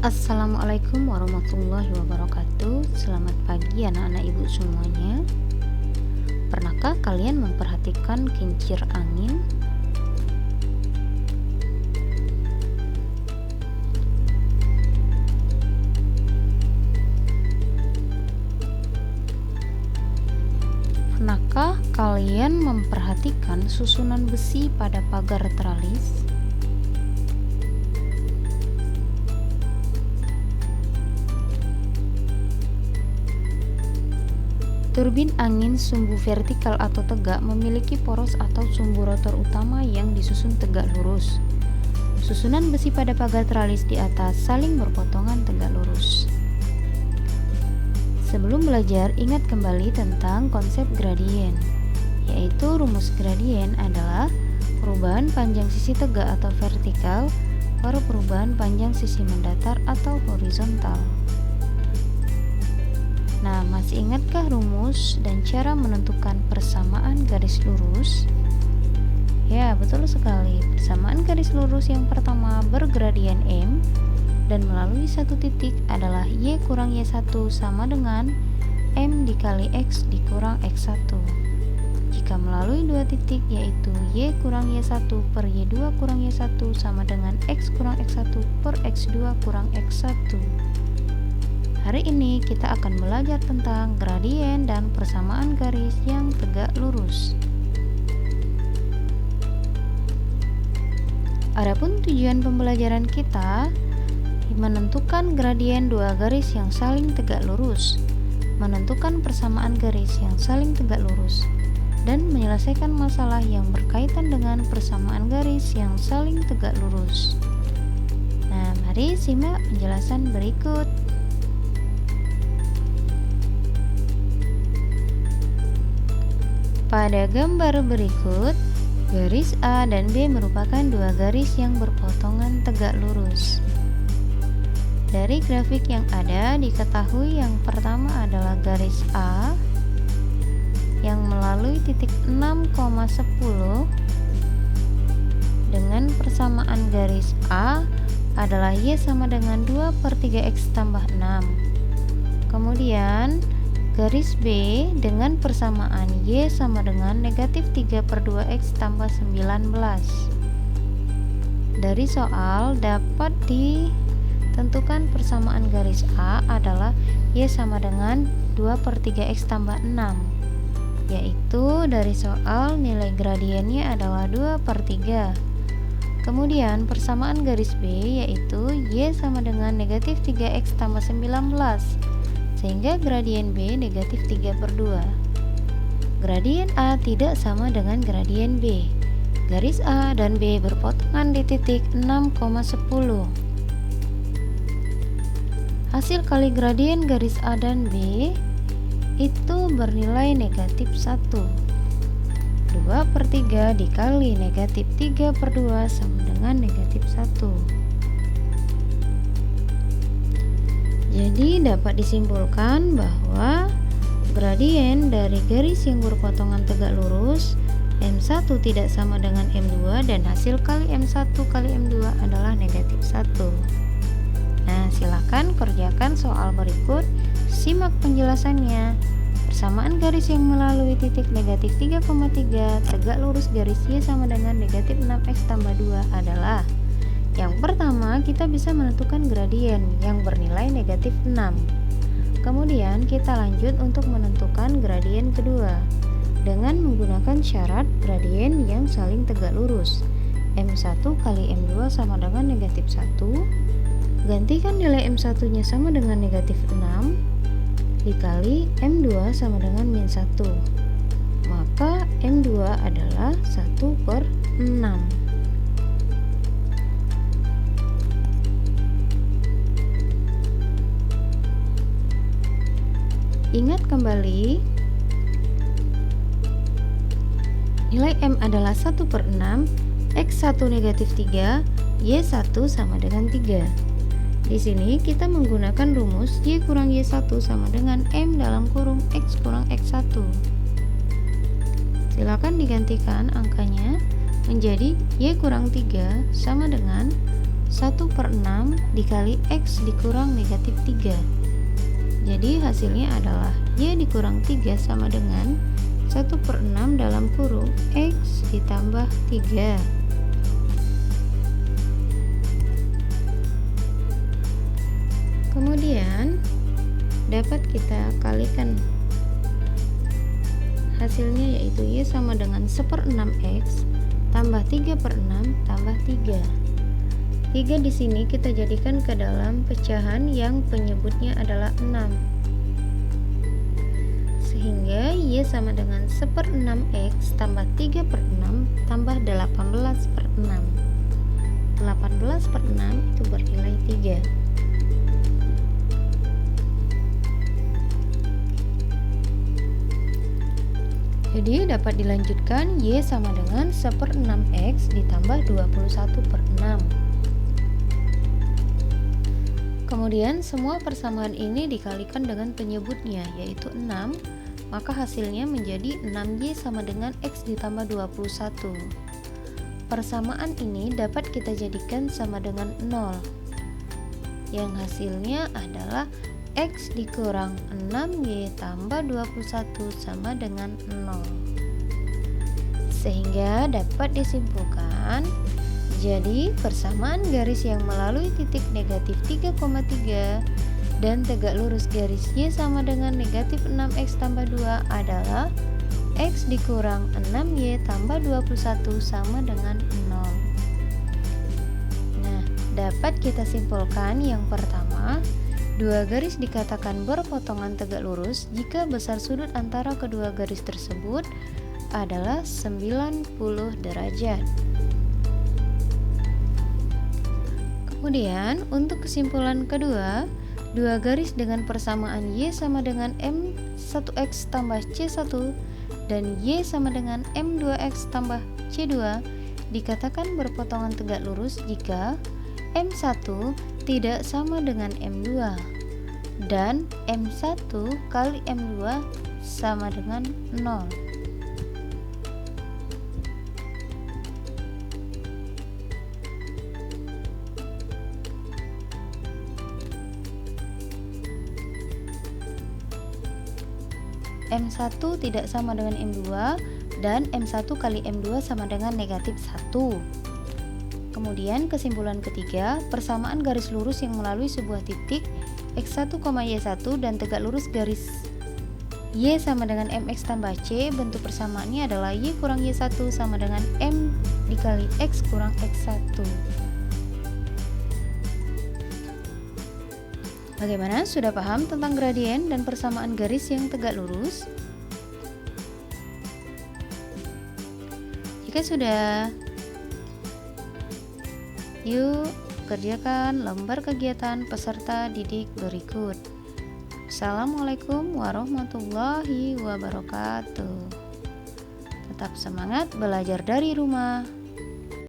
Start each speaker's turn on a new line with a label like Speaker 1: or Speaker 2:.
Speaker 1: Assalamualaikum warahmatullahi wabarakatuh. Selamat pagi anak-anak ibu semuanya. Pernahkah kalian memperhatikan kincir angin? Pernahkah kalian memperhatikan susunan besi pada pagar teralis? Turbin angin sumbu vertikal atau tegak memiliki poros atau sumbu rotor utama yang disusun tegak lurus. Susunan besi pada pagar teralis di atas saling berpotongan tegak lurus. Sebelum belajar, ingat kembali tentang konsep gradien, yaitu rumus gradien adalah perubahan panjang sisi tegak atau vertikal per perubahan panjang sisi mendatar atau horizontal. Nah, masih ingatkah rumus dan cara menentukan persamaan garis lurus? Ya, betul sekali. Persamaan garis lurus yang pertama bergradien M dan melalui satu titik adalah Y kurang Y1 sama dengan M dikali X dikurang X1. Jika melalui dua titik yaitu Y kurang Y1 per Y2 kurang Y1 sama dengan X kurang X1 per X2 kurang X1. Hari ini kita akan belajar tentang gradien dan persamaan garis yang tegak lurus. Adapun tujuan pembelajaran kita menentukan gradien dua garis yang saling tegak lurus, menentukan persamaan garis yang saling tegak lurus, dan menyelesaikan masalah yang berkaitan dengan persamaan garis yang saling tegak lurus. Nah, mari simak penjelasan berikut. Pada gambar berikut, garis A dan B merupakan dua garis yang berpotongan tegak lurus. Dari grafik yang ada, diketahui yang pertama adalah garis A yang melalui titik 6,10 dengan persamaan garis A adalah Y sama dengan 2/3X tambah 6. Kemudian garis B dengan persamaan Y sama dengan negatif 3/2X tambah 19. Dari soal dapat ditentukan persamaan garis A adalah Y sama dengan 2/3X tambah 6, yaitu dari soal nilai gradiennya adalah 2/3. Kemudian persamaan garis B yaitu Y sama dengan negatif 3X tambah 19, sehingga gradien B negatif 3/2. Gradien A tidak sama dengan gradien B. Garis A dan B berpotongan di titik 6,10. Hasil kali gradien garis A dan B itu bernilai negatif 1. 2/3 dikali negatif 3/2 sama dengan negatif 1. Jadi dapat disimpulkan bahwa gradien dari garis yang berpotongan tegak lurus M1 tidak sama dengan M2 dan hasil kali M1 kali M2 adalah negatif 1. Nah, silakan kerjakan soal berikut, simak penjelasannya. Persamaan garis yang melalui titik negatif 3,3 tegak lurus garis Y sama dengan negatif 6X tambah 2 adalah: yang pertama, kita bisa menentukan gradien yang bernilai negatif 6. Kemudian kita lanjut untuk menentukan gradien kedua dengan menggunakan syarat gradien yang saling tegak lurus. M1 kali M2 sama dengan negatif 1. Gantikan nilai M1 nya sama dengan negatif 6 dikali M2 sama dengan min 1. Maka M2 adalah 1/6. Ingat kembali, nilai M adalah 1/6, X1 negatif 3, Y1 sama dengan 3. Di sini kita menggunakan rumus Y kurang Y1 sama dengan M dalam kurung X kurang X1. Silakan digantikan angkanya menjadi Y kurang 3 sama dengan 1/6 dikali X dikurang negatif 3. Jadi hasilnya adalah Y dikurang 3 sama dengan 1/6 dalam kurung X ditambah 3. Kemudian dapat kita kalikan hasilnya, yaitu Y sama dengan 1/6X tambah 3/6 tambah 3. 3 di sini kita jadikan ke dalam pecahan yang penyebutnya adalah 6. Sehingga Y sama dengan 1/6X tambah 3/6 tambah 18/6. 18/6 itu bernilai 3. Jadi dapat dilanjutkan Y sama dengan 1/6X ditambah 21/6. Kemudian semua persamaan ini dikalikan dengan penyebutnya, yaitu 6, maka hasilnya menjadi 6Y sama dengan X ditambah 21. Persamaan ini dapat kita jadikan sama dengan 0, yang hasilnya adalah X dikurang 6Y tambah 21 sama dengan 0. Sehingga dapat disimpulkan, jadi persamaan garis yang melalui titik negatif 3,3 dan tegak lurus garis Y sama dengan negatif 6X tambah 2 adalah X dikurang 6Y tambah 21 sama dengan 0. Nah, dapat kita simpulkan yang pertama, dua garis dikatakan berpotongan tegak lurus jika besar sudut antara kedua garis tersebut adalah 90 derajat. Kemudian untuk kesimpulan kedua, dua garis dengan persamaan Y sama dengan M1X tambah C1 dan Y sama dengan M2X tambah C2 dikatakan berpotongan tegak lurus jika M1 tidak sama dengan M2 dan M1 kali M2 sama dengan 0. M1 tidak sama dengan M2 dan M1 kali M2 sama dengan negatif 1. Kemudian kesimpulan ketiga, persamaan garis lurus yang melalui sebuah titik X1, Y1 dan tegak lurus garis Y sama dengan MX tambah C, bentuk persamaannya adalah Y kurang Y1 sama dengan M dikali X kurang X1. Bagaimana? Sudah paham tentang gradien dan persamaan garis yang tegak lurus? Jika sudah, yuk kerjakan lembar kegiatan peserta didik berikut. Assalamualaikum warahmatullahi wabarakatuh. Tetap semangat belajar dari rumah.